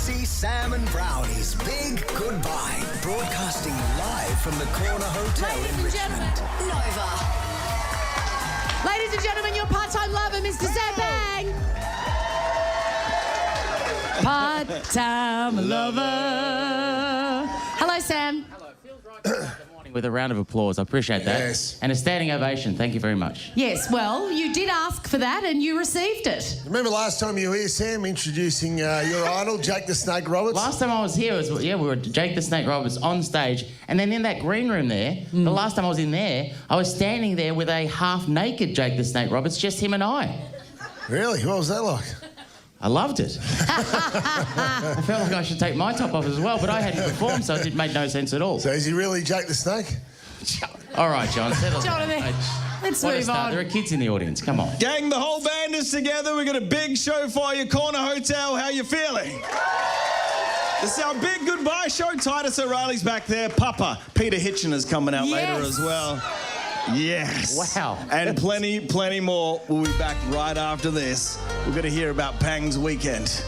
Chrissy, Sam and Brownie's Big Goodbye. Broadcasting live from the Corner Hotel in Richmond. Nova. Ladies and gentlemen, your part-time lover, Mr. Sam Bang. Part-time lover. Hello, Sam. Hello. Feels right to start the morning with a round of applause. I appreciate that. Yes. And a standing ovation. Thank you very much. Yes, well, you did ask for that and you received it. Remember last time you were here, Sam, introducing your idol, Jake the Snake Roberts? Last time I was here, we were at Jake the Snake Roberts on stage, and then in that green room there, the last time I was in there, I was standing there with a half-naked Jake the Snake Roberts, just him and I. Really? What was that like? I loved it. I felt like I should take my top off as well, but I hadn't performed, so it made no sense at all. So is he really Jake the Snake? All right, John, settle down. Jonathan, let's What a move start. on. There are kids in the audience. Come on. Gang, the whole band is together. We've got a big show for you. Corner Hotel, how you feeling? This is our big goodbye show. Titus O'Reilly's back there. Papa, Peter Hitchener's coming out later as well. Yes. Wow. And plenty more. We'll be back right after this. We're going to hear about Pang's weekend.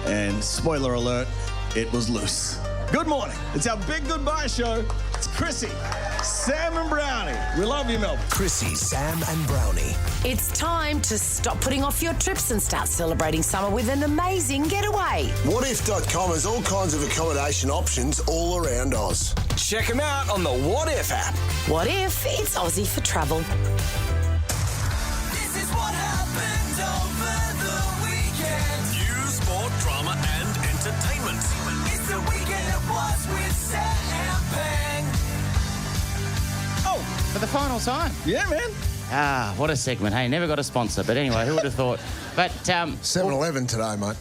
And spoiler alert, it was loose. Good morning. It's our big goodbye show. It's Chrissy, Sam and Brownie. We love you, Melbourne. Chrissy, Sam and Brownie. It's time to stop putting off your trips and start celebrating summer with an amazing getaway. Whatif.com has all kinds of accommodation options all around Oz. Check them out on the What If app. What if it's Aussie for travel? This is what happened over the weekend. News, sport, drama and entertainment. It's the weekend it was with Sam and Pang. Oh, for the final time. Yeah, man. Ah, what a segment. Hey, never got a sponsor. But anyway, who would have thought? But, 7-Eleven today, mate.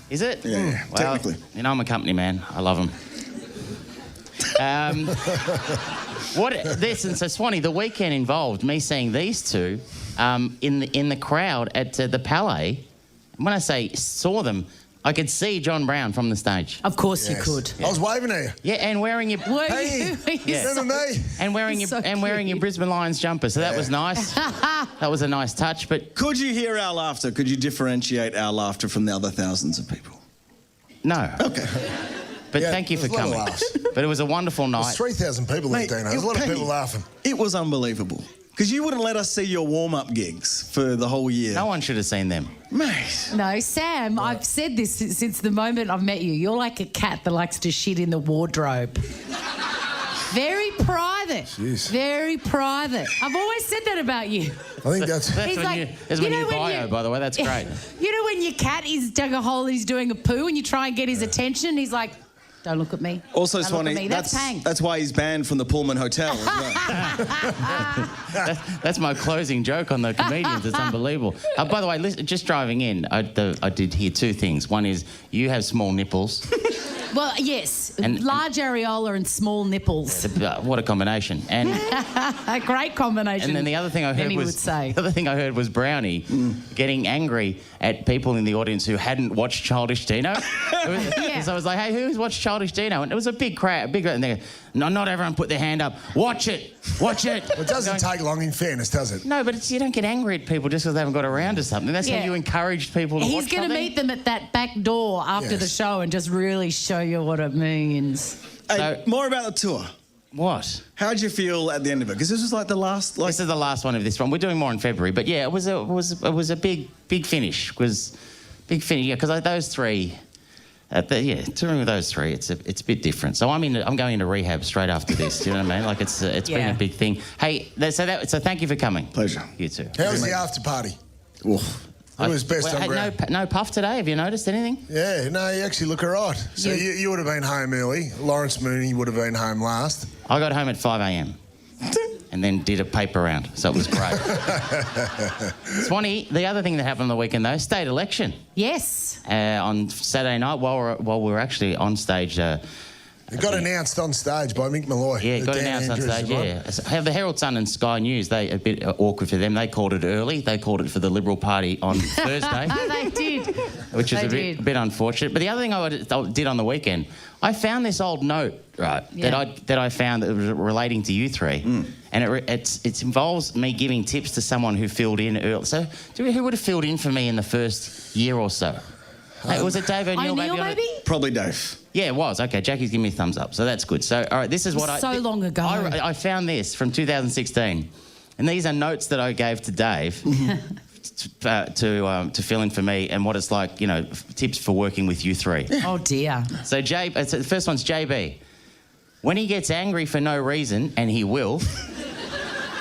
is it? Yeah, Well, technically. You know, I'm a company man. I love them. So Swanee, the weekend involved me seeing these two in the crowd at the Palais. When I say saw them, I could see John Brown from the stage. Of course Yes. you could. I was waving at you. Yeah, and wearing your Hey, remember me? and wearing your So wearing your Brisbane Lions jumper. So that was nice. That was a nice touch. But Could you hear our laughter? Could you differentiate our laughter from the other thousands of people? no. Okay. But Yeah, thank you for there's a lot of coming. laughs. But it was a wonderful There's night. 3,000 people there, Dino. There's a lot of people laughing. It was unbelievable. Because you wouldn't let us see your warm-up gigs for the whole year. No one should have seen them. Mate. No, Sam, I've said this since the moment I've met you. You're like a cat that likes to shit in the wardrobe. Very private. Jeez. Very private. I've always said that about you. I think that's... That's He's when like, you, that's you when know you when bio, you- by the way. That's great. You know when your cat is dug a hole and he's doing a poo and you try and get his attention, he's like, don't look at me. Also, Don't look at Swanee, me. That's Pang. that's why he's banned from the Pullman Hotel as well. That's my closing joke on the comedians. It's unbelievable. By the way, listen, just driving in, I did hear two things. One is you have small nipples. Well, yes. And- large areola and small nipples. What a combination. And A great combination. and then the other thing I heard Many was would say. the other thing I heard was Brownie getting angry at people in the audience who hadn't watched Childish Dino. Yeah. So I was like, hey, who's watched Childish Dino? And it was a big crowd, and they go, no, not everyone put their hand up. Watch it. It doesn't take long, in fairness, does it? No, but you don't get angry at people just because they haven't got around to something. That's Yeah. how you encouraged people to He's watch going to something. meet them at that back door after the Yes. show and just really show you what it means. Hey, So- more about the tour. What? How'd you feel at the end of it? Because this was like the last... This is the last one of this one. We're doing more in February, but yeah, it was a big finish. It was big finish. Yeah, because those three. Touring with those three, it's a bit different. So I'm going into rehab straight after this. Do you know what I mean? Like it's been Yeah. a big thing. Hey, so thank you for coming. Pleasure. You too. How was the after party? Oof. Who was best on Hey, ground? no puff today. Have you noticed anything? Yeah, no, you actually look all right. So you would have been home early. Lawrence Mooney would have been home last. I got home at 5 a.m. and then did a paper round, so it was great. Swanee, the other thing that happened on the weekend though, state election Yes. on Saturday night while we were actually on stage. It got announced on stage by Mick Malloy. Yeah, it got Dan announced on Andrews stage, won. yeah. So, the Herald Sun and Sky News, they a bit awkward for them. They called it early. They called it for the Liberal Party on Thursday, They did. which is They a did. bit unfortunate. But the other thing I did on the weekend, I found this old note, right, Yeah. that I found that was relating to you three. And it involves me giving tips to someone who filled in early. So who would have filled in for me in the first year or so? Hey, was it Dave O'Neill? O'Neill, maybe? Probably Dave. Yeah, it was. Okay, Jackie's giving me a thumbs up, so that's good. So, all right, this is what So long ago. I found this from 2016, and these are notes that I gave to Dave to fill in for me, and what it's like, tips for working with you three. Oh, dear. So, the first one's JB. When he gets angry for no reason, and he will,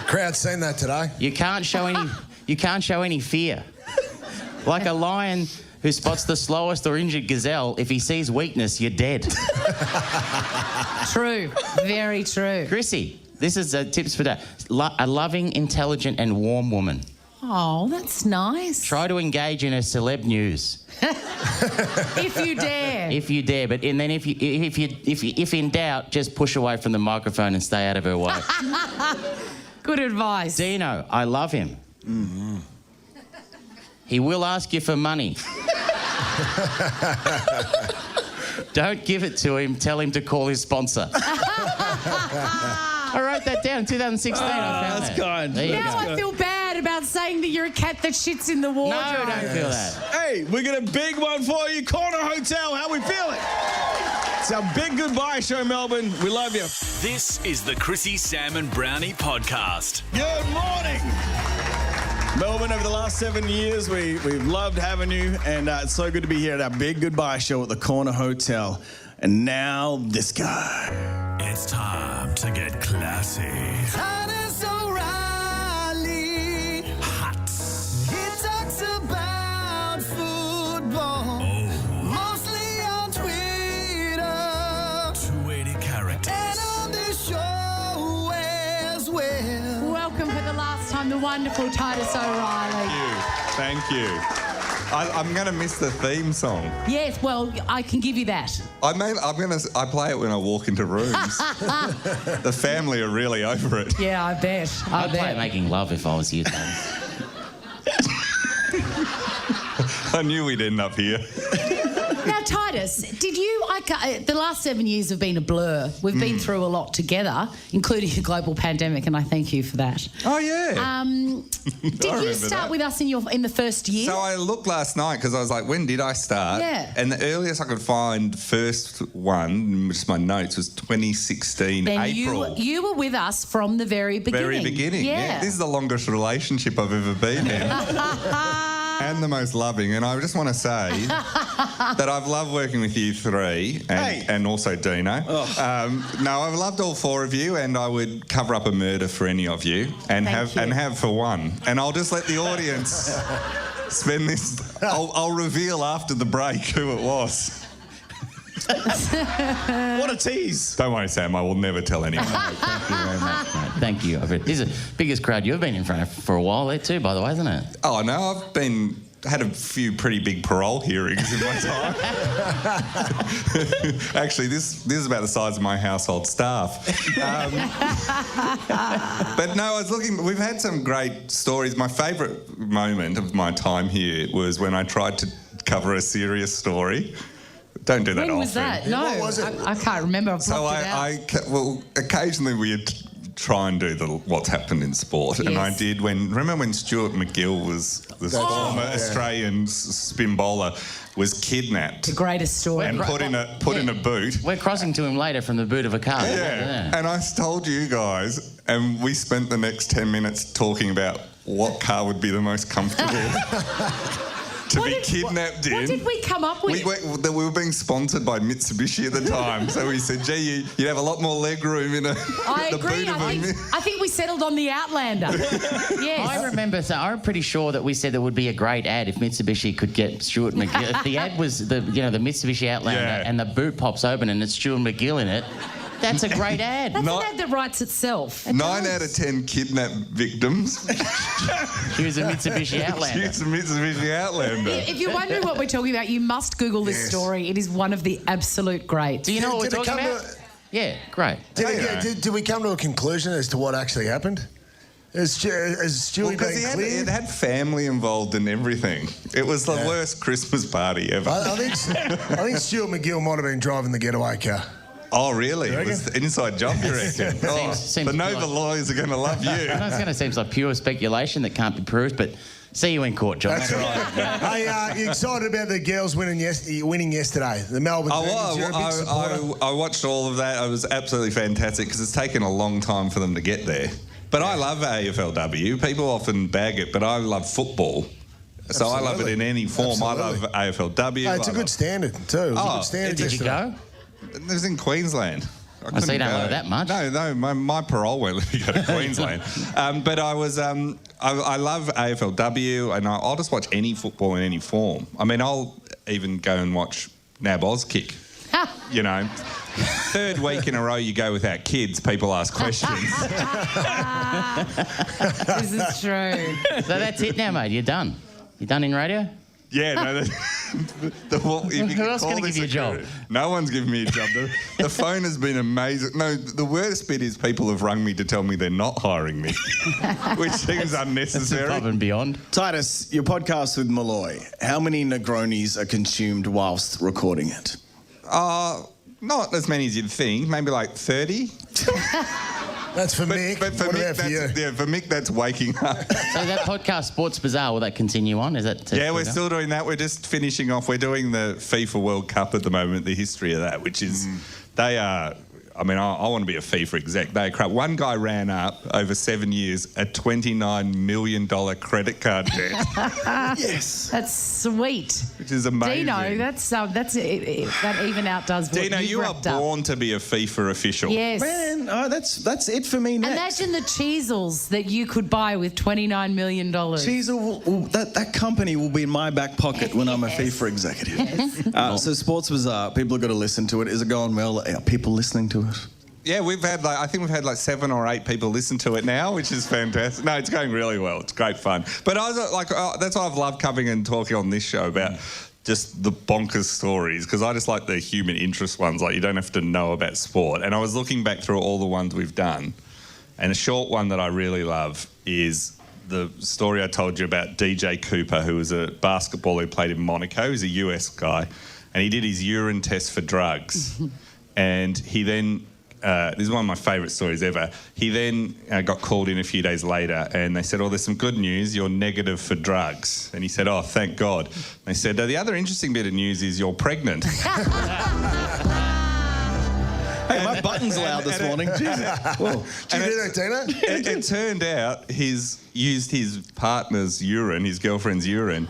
Crowd's seen that today. you can't show any fear. Like a lion who spots the slowest or injured gazelle, if he sees weakness, you're dead. True. Very true. Chrissy, this is tips for that. A loving, intelligent and warm woman. Oh, that's nice. Try to engage in her celeb news. If you dare. If you dare, but and then if in doubt, just push away from the microphone and stay out of her way. Good advice. Dino, I love him. Mm-hmm. He will ask you for money. Don't give it to him. Tell him to call his sponsor. I wrote that down in 2016. I found that's that. kind. There you Now go. I feel bad about saying that you're a cat that shits in the wardrobe. No, don't feel that. Hey, we got a big one for you. Corner Hotel, how we feeling? It's our big goodbye show, Melbourne. We love you. This is the Chrissy, Sam and Brownie podcast. Good morning. Melbourne, over the last 7 years, we've loved having you, and it's so good to be here at our big goodbye show at the Corner Hotel. And now, this guy. It's time to get classy. Titus O'Reily. Hot. He talks about football. Mostly on Twitter. 280 characters. And on this show as well. Welcome for the last time, the wonderful Titus O'Reily. Thank you. I'm going to miss the theme song. Yes, well, I can give you that. I play it when I walk into rooms. The family are really over it. Yeah, I bet. I'd play it making love if I was you, Thomas. I knew we'd end up here. Now, Titus, did you... the last 7 years have been a blur. We've been through a lot together, including a global pandemic, and I thank you for that. Oh, yeah. Did you start with us in the first year? So I looked last night because I was like, when did I start? Yeah. And the earliest I could find first one, which is my notes, was 2016 then April. you were with us from the very beginning. Very beginning. Yeah. This is the longest relationship I've ever been in. And the most loving. And I just want to say that I've loved working with you three and also Dino. No, I've loved all four of you, and I would cover up a murder for any of you and have for one. And I'll just let the audience spend this. I'll reveal after the break who it was. What a tease. Don't worry, Sam, I will never tell anyone. Thank you very much, mate. Thank you. This is the biggest crowd you've been in front of for a while there too, by the way, isn't it? Oh, no, I've had a few pretty big parole hearings in my time. Actually, this is about the size of my household staff. But no, I was looking... We've had some great stories. My favourite moment of my time here was when I tried to cover a serious story. Don't do that often. When was that? No, What was it? I can't remember. I've So blocked it out. well, occasionally we'd try and do what's happened in sport, and I did remember when Stuart McGill was the former Australian spin bowler was kidnapped. The greatest story. And put in a boot. We're crossing to him later from the boot of a car. Yeah. And I told you guys, and we spent the next 10 minutes talking about what car would be the most comfortable. To be kidnapped in. What did we come up with? We were being sponsored by Mitsubishi at the time, so we said, gee, you'd have a lot more leg room in I the agree. boot of I think we settled on the Outlander. Yes. I remember, so I'm pretty sure that we said there would be a great ad if Mitsubishi could get Stuart McGill. If the ad was the Mitsubishi Outlander and the boot pops open and it's Stuart McGill in it, that's a great ad. That's an ad that writes itself. 9 out of 10 kidnapped victims. Here's a Mitsubishi Outlander. Here's a Mitsubishi Outlander. If you're wondering what we're talking about, you must Google this story. It is one of the absolute greats. Do you know what Did we're it talking come about? Yeah, great. Did we come to a conclusion as to what actually happened? Is Stewie being clear? It had family involved in everything. It was the worst Christmas party ever. I think Stuart McGill might have been driving the getaway car. Oh, really? It was the inside job, you reckon? Seems the Nova lawyers are going to love you. I know it's going to seem like pure speculation that can't be proved, but See you in court, John. That's right. Hey, you excited about the girls winning yesterday? The Melbourne team. You're a big supporter? I watched all of that. It was absolutely fantastic because it's taken a long time for them to get there. But I love AFLW. People often bag it, but I love football. So I love it in any form. Absolutely. I love AFLW. Hey, it's a good standard too. It was a good standard Did you yesterday. go? It was in Queensland. I see you don't love it that much. No, my parole won't let me go to Queensland. But I was, I love AFLW, and I'll just watch any football in any form. I mean, I'll even go and watch NAB Auskick. You know, third week in a row you go without kids, people ask questions. This is true. So that's it now, mate. You're done. You done in radio? Yeah, no. Who else going to give you a job? No one's giving me a job. The phone has been amazing. No, the worst bit is people have rung me to tell me they're not hiring me, which seems unnecessary. That's above and beyond. Titus, your podcast with Malloy, how many Negronis are consumed whilst recording it? Not as many as you'd think. Maybe like 30. That's for Mick. But for What Mick, about for you? for Mick, that's waking up. So that podcast, Sports Bazaar, will that continue on? Is that? Yeah, we're still doing that. We're just finishing off. We're doing the FIFA World Cup at the moment, the history of that, which is, they are, I mean, I want to be a FIFA exec. They're crap. One guy ran up over 7 years a $29 million credit card debt. Yes. That's sweet. Which is amazing. Dino, that even outdoes what Dino, you've you are wrapped up. born to be a FIFA official. Yes. Man, that's it for me next. Imagine the cheesels that you could buy with $29 million. Cheezel, that company will be in my back pocket when I'm a FIFA executive. So Sports Bazaar, people have got to listen to it. Is it going well? Are people listening to it? Yeah, I think we've had like 7 or 8 people listen to it now, which is fantastic. No, it's going really well. It's great fun. But I was like, that's why I've loved coming and talking on this show about just the bonkers stories, because I just like the human interest ones. Like, you don't have to know about sport. And I was looking back through all the ones we've done, and a short one that I really love is the story I told you about DJ Cooper, who was a basketballer who played in Monaco. He's a US guy, and he did his urine test for drugs. And he then... this is one of my favourite stories ever. He then got called in a few days later and they said, there's some good news, you're negative for drugs. And he said, thank God. And they said, the other interesting bit of news is you're pregnant. Hey, my button's loud this morning. Jesus. Whoa. Did you do that, Dino? It turned out he's used his partner's urine, his girlfriend's urine,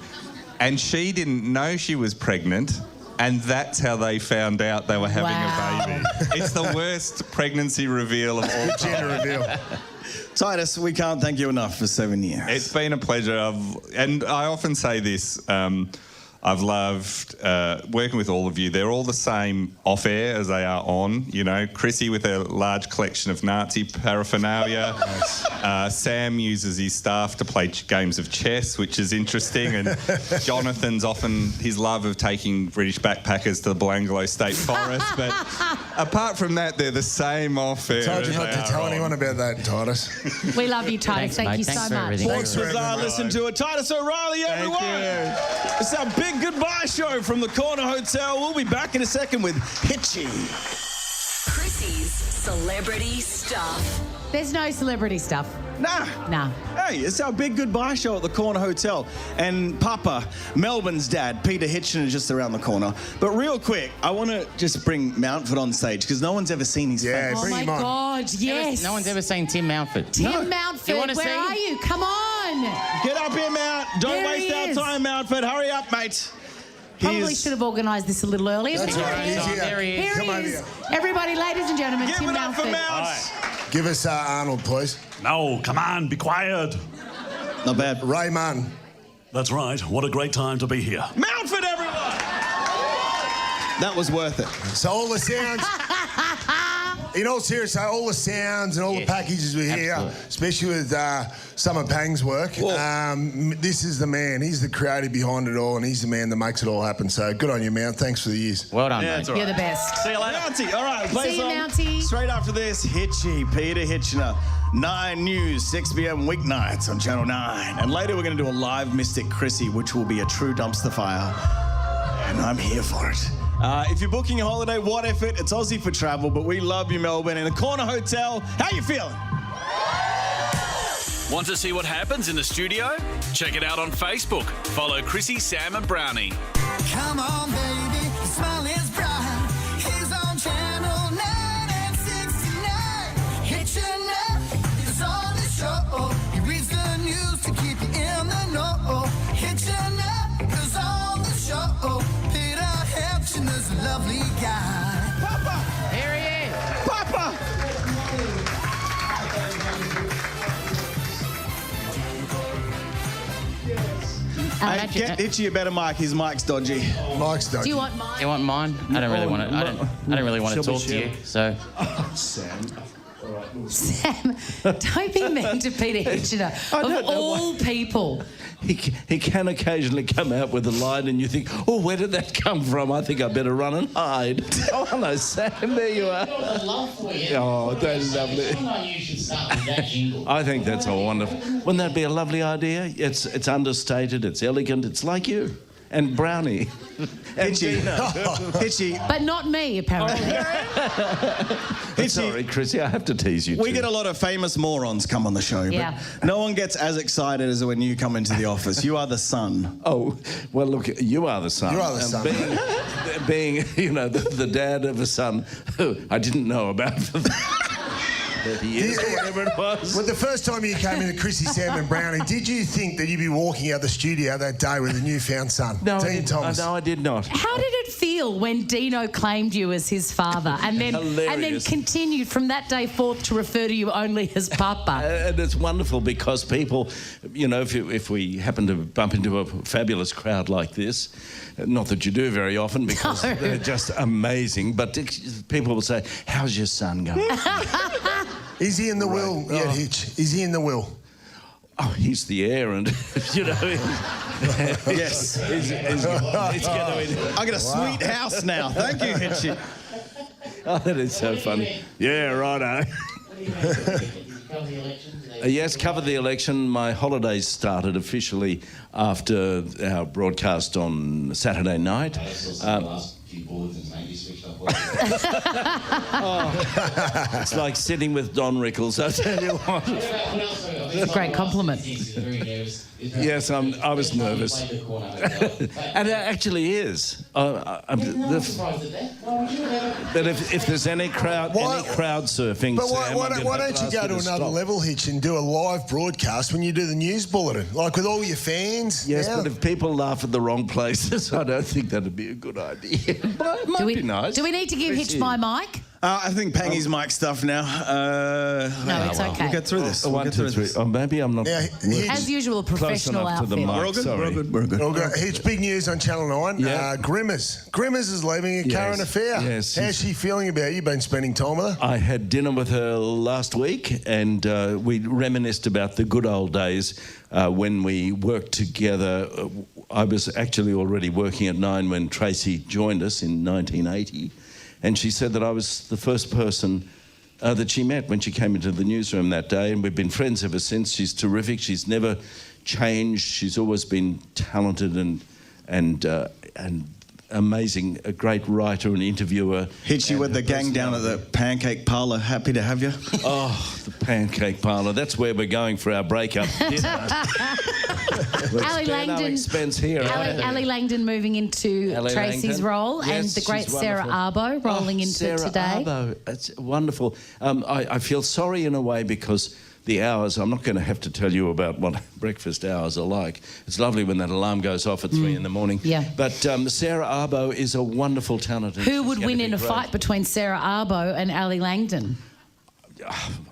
and she didn't know she was pregnant. And that's how they found out they were having a baby. It's the worst pregnancy reveal of all time. Gender reveal. Titus, we can't thank you enough for 7 years. It's been a pleasure. And I often say this, I've loved working with all of you. They're all the same off-air as they are on. You know, Chrissy with a large collection of Nazi paraphernalia. Sam uses his staff to play games of chess, which is interesting. And Jonathan's often his love of taking British backpackers to the Belanglo State Forest. But apart from that, they're the same off-air. Told you not to tell anyone about that, Titus. We love you, Titus. Thank you so much. Sports Bazaar, listen to it. Titus O'Reilly, everyone. Thank you. It's our big goodbye show from the Corner Hotel. We'll be back in a second with Hitchy. Chrissy's celebrity stuff. There's no celebrity stuff. Nah. Hey, it's our big goodbye show at the Corner Hotel. And Papa, Melbourne's dad, Peter Hitchener, is just around the corner. But real quick, I want to just bring Mountford on stage because no one's ever seen his face. Oh, my God, yes. No one's ever seen Tim Mountford. Tim Mountford, where are you? Come on. Get up here, Mount. Don't There waste he our is. time, Mountford. Hurry up, mate. Probably should have organised this a little earlier. That's but all right. here He's here. There he is. Here Come he over is. here. Everybody, ladies and gentlemen, Give Tim it up for Mountford. Mount. Give us Arnold, please. No, come on, be quiet. Not bad. Ray Munn. That's right. What a great time to be here. Mountford, everyone! That was worth it. So all the sounds, in all seriousness, all the sounds and all the packages we hear, absolutely. especially with some of Pang's work, this is the man. He's the creator behind it all, and he's the man that makes it all happen. So good on you, Mount. Thanks for the years. Well done, Yeah, mate. it's all You're right. the best. See you later. Mountie. All right, play See you, song. Mountie. Straight after this, Hitchy, Peter Hitchener. 9 News, 6 p.m. weeknights on Channel 9. And later we're going to do a live Mystic Chrissy, which will be a true dumpster fire. And I'm here for it. If you're booking a holiday, what effort? It's Aussie for travel, but we love you, Melbourne. In the Corner Hotel, how you feeling? Want to see what happens in the studio? Check it out on Facebook. Follow Chrissy, Sam and Brownie. Come on, baby, the smile is bright. He's on channel 9 and 69. Hitchener is on the show. He reads the news to keep you in the know. Hitchener is on the show. Peter Hitchener's a lovely guy. Papa! Here he is. Papa! Hey, get Itchy a better mic. His mic's dodgy. Mike's dodgy. Do you want mine? You want mine? I don't really want to. I don't really want to talk to you. So Sam, don't be mean to Peter Hitchener. Of all people. He can occasionally come out with a line and you think, oh, where did that come from? I think I better run and hide. Oh, hello, Sam. There you are. Oh, that's lovely. I think that's all wonderful. Wouldn't that be a lovely idea? It's understated, it's elegant, it's like you. And Brownie. And Hitchy. But not me, apparently. Sorry, Chrissy, I have to tease you We too. get a lot of famous morons come on the show, Yeah. but no one gets as excited as when you come into the office. You are the sun. Oh, well, look, you are the son. You are the And son. Being you know, the dad of a son who I didn't know about for 30 years or whatever it was. Well, the first time you came into Chrissy, Sam and Brownie, did you think that you'd be walking out the studio that day with a newfound son, Dean Thomas? No, I did not. How did it feel when Dino claimed you as his father and then Hilarious. continued from that day forth to refer to you only as Papa? And it's wonderful because people, you know, if we happen to bump into a fabulous crowd like this, not that you do very often because they're just amazing, but people will say, how's your son going? Is he in the will yet, Hitch? Is he in the will? Oh, he's the heir, and you know. Yes. He's I got a sweet house now. Thank you, Hitchy. Oh, that is so funny. Yeah, righto. Yes, covered the election. My holidays started officially after our broadcast on Saturday night. It's like sitting with Don Rickles, I tell you what. It's a great compliment. Yes, I was nervous. And it actually is. But if there's any crowd surfing, But Sam, why don't you go to another level, Hitch, and do a live broadcast when you do the news bulletin, like with all your fans? Yes, now? but if people laugh at the wrong places, I don't think that'd be a good idea. But it might be nice. Do we need to give Hitch my mic? I think Pangy's mic stuff now. No, it's okay. We'll get through this. One, two, three. Oh, maybe I'm not. Yeah, As usual, a close professional enough to the outfit. mic. We're all good. Sorry. We're good. All good. Hitch, big news on Channel 9. Yeah. Grimmers is leaving a current affair. Yes. How's she feeling about you? Been spending time with her? I had dinner with her last week, and we reminisced about the good old days when we worked together. I was actually already working at 9 when Tracy joined us in 1980, and she said that I was the first person that she met when she came into the newsroom that day, and we've been friends ever since. She's terrific. She's never changed. She's always been talented and amazing, a great writer and interviewer. Hitchy with the gang down at the Pancake Parlour. Happy to have you. Oh, the Pancake Parlour. That's where we're going for our breakup dinner. Ali Langdon. Expense here. Ali Langdon moving into Ali Tracy's Langdon. role, and Yes, the great she's Sarah wonderful. Arbo rolling into Sarah today. Arbo. It's wonderful. I feel sorry in a way because the hours, I'm not going to have to tell you about what breakfast hours are like. It's lovely when that alarm goes off at 3 in the morning. Yeah. But Sarah Arbo is a wonderful talent. and Who she's would going win to be in a great. fight between Sarah Arbo and Ali Langdon?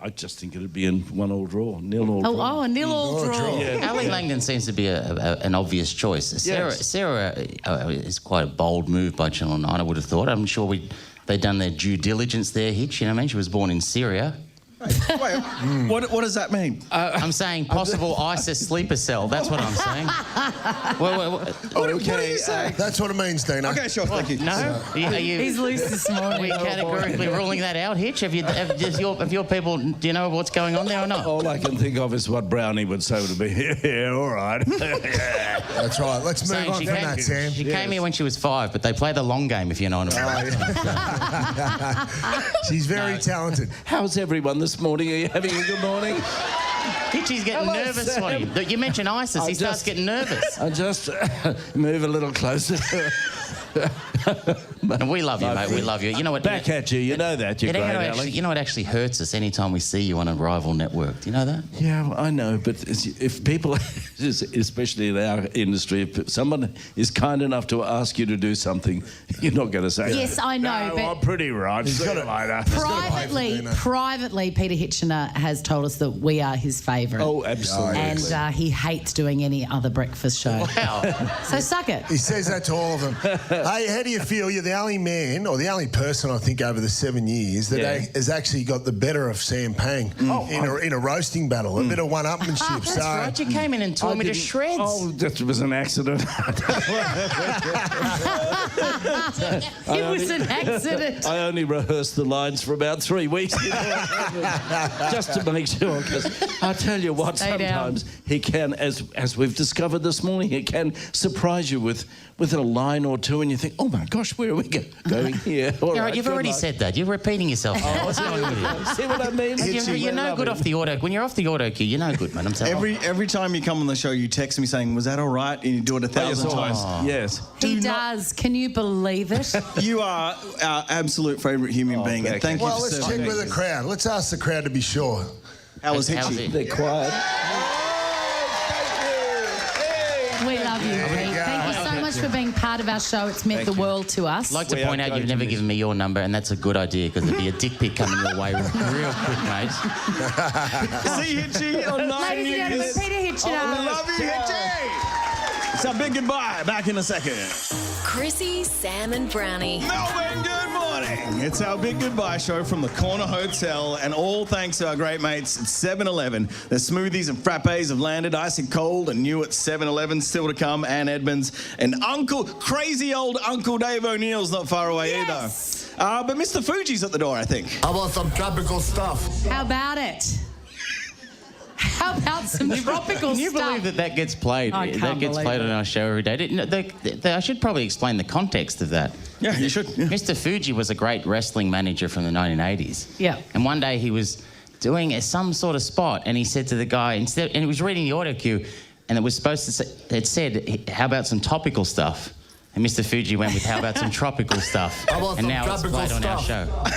I just think it'd be a 1-1 draw, 0-0 draw. Oh, a nil-all draw. Yeah. Ali Langdon seems to be an obvious choice. Sarah is quite a bold move by Channel 9, I would have thought. I'm sure they'd done their due diligence there, Hitch. You know what I mean? She was born in Syria. Wait, what does that mean? I'm saying possible ISIS sleeper cell. That's what I'm saying. What are you saying? That's what it means, Dino. Okay, sure, thank you. No? Are you He's loose this are morning. we categorically ruling that out, Hitch? Have your people, do you know what's going on there or not? All I can think of is what Brownie would say to me. Yeah, all right. That's right. Let's move Saying on from that, Sam. She came here when she was 5, but they play the long game, if you know what I mean. She's very talented. How's everyone this morning? Are you having a good morning? Hitchy's getting Hello, nervous Sam. on him. You mention ISIS, he starts getting nervous. I just move a little closer. And we love you, mate. We love you. You know what? Back at you. You know that. You're great, Alex. You know what actually hurts us anytime we see you on a rival network? Do you know that? Yeah, I know, but if people, especially in our industry, if someone is kind enough to ask you to do something, you're not going to say, Yes, I know, no, but I'm pretty right. See you later. privately, Peter Hitchener has told us that we are his favourite. Oh, absolutely. And he hates doing any other breakfast show. Wow. So suck it. He says that to all of them. Hey, how do you feel? You're the only man, or the only person, I think, over the 7 years that has actually got the better of Sam Pang in a roasting battle. A bit of one-upmanship. That's right. You came in and tore me to shreds. Oh, that was an accident. It was an accident. I only rehearsed the lines for about 3 weeks just to make sure. Because I tell you what, sometimes he can, as we've discovered this morning, he can surprise you with a line or two, and you think, oh my gosh, where are we going here? All You're right, you've already said that. You're repeating yourself. What's going on with you? See what I mean? You're no good off the auto. When you're off the auto cue, you're no good, man. I'm telling you. Every time you come on the show, you text me saying, "Was that all right?" And you do it 1,000 times. Yes. He does. Can you believe it? You are our absolute favourite human being. And thank you Well, for let's serving check with the crowd. Let's ask the crowd to be sure. How was How's Hitchy? it? They're quiet. We love you, Pete. Thank you so much for being part of our show. It's meant the world to us. I'd like to point out you've never given me your number, and that's a good idea because there'd be a dick pic coming your way real quick, mate. See Hitchy on 9 Ladies and News. gentlemen, Peter Hitchener. We love you, Hitchy. It's our big goodbye. Back in a second. Chrissy, Sam, and Brownie. Melbourne, good morning. It's our big goodbye show from the Corner Hotel, and all thanks to our great mates at 7-Eleven. The smoothies and frappes have landed icy cold and new at 7-Eleven, still to come, and Edmonds. And crazy old Uncle Dave O'Neill's not far away either. But Mr. Fuji's at the door, I think. How about some tropical stuff? How about it? How about some tropical Can you stuff? believe that gets played? I can't That gets believe played it. on our show every day. I should probably explain the context of that. Yeah, you should. Yeah. Mr. Fuji was a great wrestling manager from the 1980s. Yeah. And one day he was doing some sort of spot, and he said to the guy, and he was reading the audio cue, and it was supposed to say, it said, how about some topical stuff? And Mr. Fuji went with, how about some tropical stuff? How about and some now it's tropical played on our stuff? show.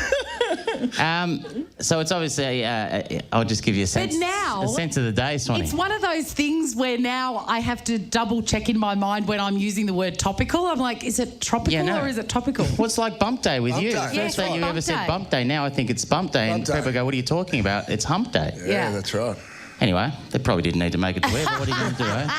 So it's obviously, I'll just give you a sense of the day, Swanee. It's one of those things where now I have to double check in my mind when I'm using the word topical. I'm like, is it tropical or is it topical? Well, it's like bump day with you. Day. The first Yes, day you bump ever said day. bump day. Now I think it's bump day. Bump And people day. go, what are you talking about? It's hump day. Yeah, that's right. Anyway, they probably didn't need to make it to air, but what are you going to do, eh?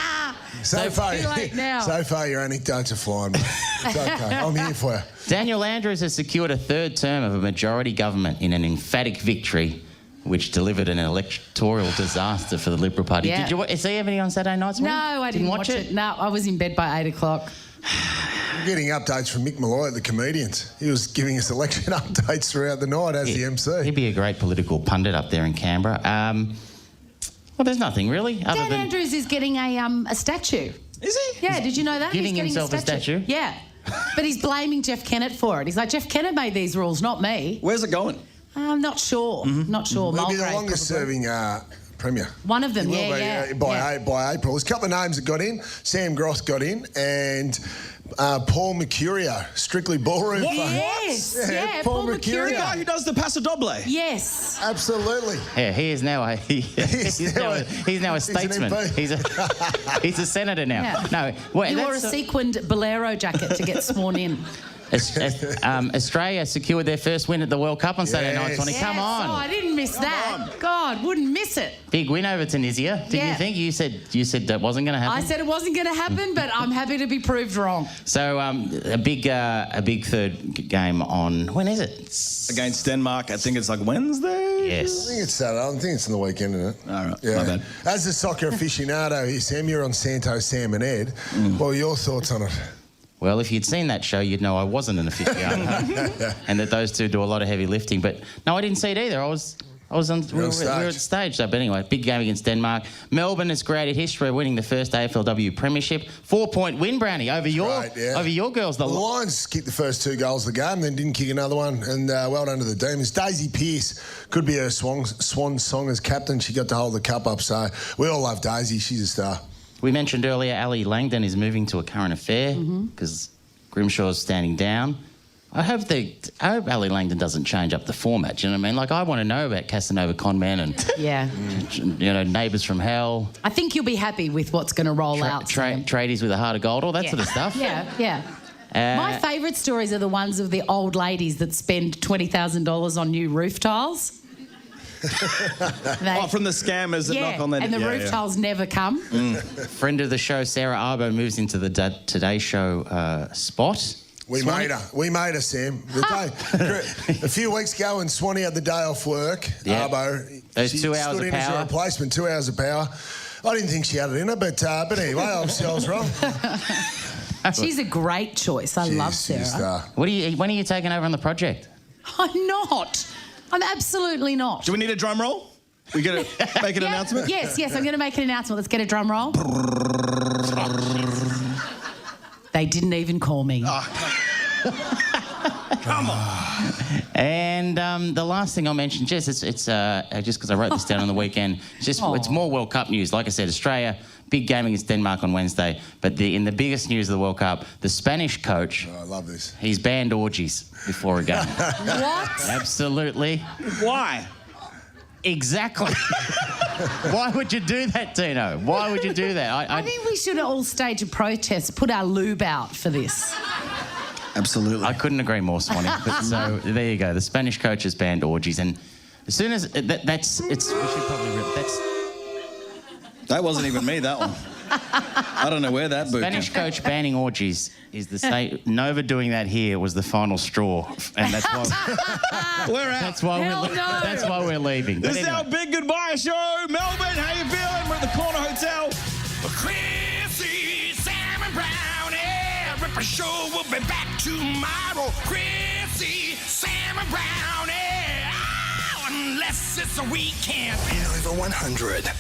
So far, too late now. so far, your anecdotes are flying, mate. It's okay. I'm here for you. Daniel Andrews has secured a third term of a majority government in an emphatic victory which delivered an electoral disaster for the Liberal Party. Yeah. Did you see everything on Saturday nights? No, I didn't watch it. No, I was in bed by 8 o'clock. I'm getting updates from Mick Malloy at the Comedians. He was giving us election updates throughout the night as the MC. He'd be a great political pundit up there in Canberra. Well, there's nothing really other Dan than Andrews is getting a statue. Is he? Yeah, did you know that? Giving He's getting himself a statue? Yeah. But he's blaming Jeff Kennett for it. He's like, Jeff Kennett made these rules, not me. Where's it going? I'm not sure. Not sure. He'll be the Mulgrave, longest probably. serving Premier. One of them, He will yeah, be, yeah. by April. There's a couple of names that got in. Sam Gross got in, and Paul Mercurio, Strictly Ballroom. Yes, yeah, Paul Paul Mercurio. The guy who does the Paso Doble. Yes. Absolutely. Yeah, he is now he's now a an statesman. MP. He's a senator now. Yeah. No, well, He wore a that's sequined bolero jacket to get sworn in. Australia secured their first win at the World Cup on Saturday night. Sonny, come Yes. on. Oh, I didn't miss that. God, wouldn't miss it. Big win over Tunisia. Didn't Yeah. you think? You said that wasn't going to happen. I said it wasn't going to happen, but I'm happy to be proved wrong. So a big third game on, when is it? Against Denmark, I think it's like Wednesday? Yes. I think it's Saturday. I think it's in the weekend, isn't it? All right, Yeah. my bad. As a soccer aficionado here, Sam, you're on Santo, Sam and Ed. What were your thoughts on it? Well, if you'd seen that show, you'd know I wasn't an aficionado and that those two do a lot of heavy lifting. But no, I didn't see it either. I was I was on. We were at stage though, but anyway, big game against Denmark. Melbourne has created history, winning the first AFLW Premiership. 4-point win, Brownie, over your girls. The Lions kicked the first 2 goals of the game, then didn't kick another one. And well done to the Demons. Daisy Pearce could be her swan song as captain. She got to hold the cup up, so we all love Daisy. She's a star. We mentioned earlier, Ali Langdon is moving to a current affair because Grimshaw's standing down. I hope Ali Langdon doesn't change up the format. Do you know what I mean? Like, I want to know about Casanova Conman and Neighbours from Hell. I think you'll be happy with what's going to roll out. Tradies with a heart of gold, all that sort of stuff. Yeah. My favourite stories are the ones of the old ladies that spend $20,000 on new roof tiles. From the scammers that knock on their... and the roof tiles never come. Friend of the show, Sarah Arbo, moves into the Today Show spot. We made her, Sam. A few weeks ago when Swanee had the day off work, Arbo, those 2 hours stood of in as power. a replacement, 2 hours of power. I didn't think she had it in her, but anyway, I was wrong. She's a great choice. I love Sarah. When are you taking over on the project? I'm not. I'm absolutely not. Do we need a drum roll? We going to make an announcement? Yes, I'm going to make an announcement. Let's get a drum roll. They didn't even call me. Come on. And the last thing I'll mention, Jess, it's just because I wrote this down on the weekend. It's more World Cup news. Like I said, Australia, big game against Denmark on Wednesday. But in the biggest news of the World Cup, the Spanish coach. Oh, I love this. He's banned orgies before a game. What? Absolutely. Why? Exactly. Why would you do that, Tino? Why would you do that? I think we should all stage a protest, put our lube out for this. Absolutely. I couldn't agree more, Swanee. So there you go. The Spanish coach has banned orgies, and as soon as we should probably that wasn't even me, that one. I don't know where that boot Spanish coach banning orgies is the same. Nova doing that here was the final straw, and that's why we're out. That's why we're leaving. This is our big goodbye show. Melbourne, how you feeling? We're at the Corner Hotel. Chrissy, Sam and Brownie. Ripper Show will be back tomorrow. Chrissy, Sam and Brownie. Oh, unless it's a weekend. Over 100.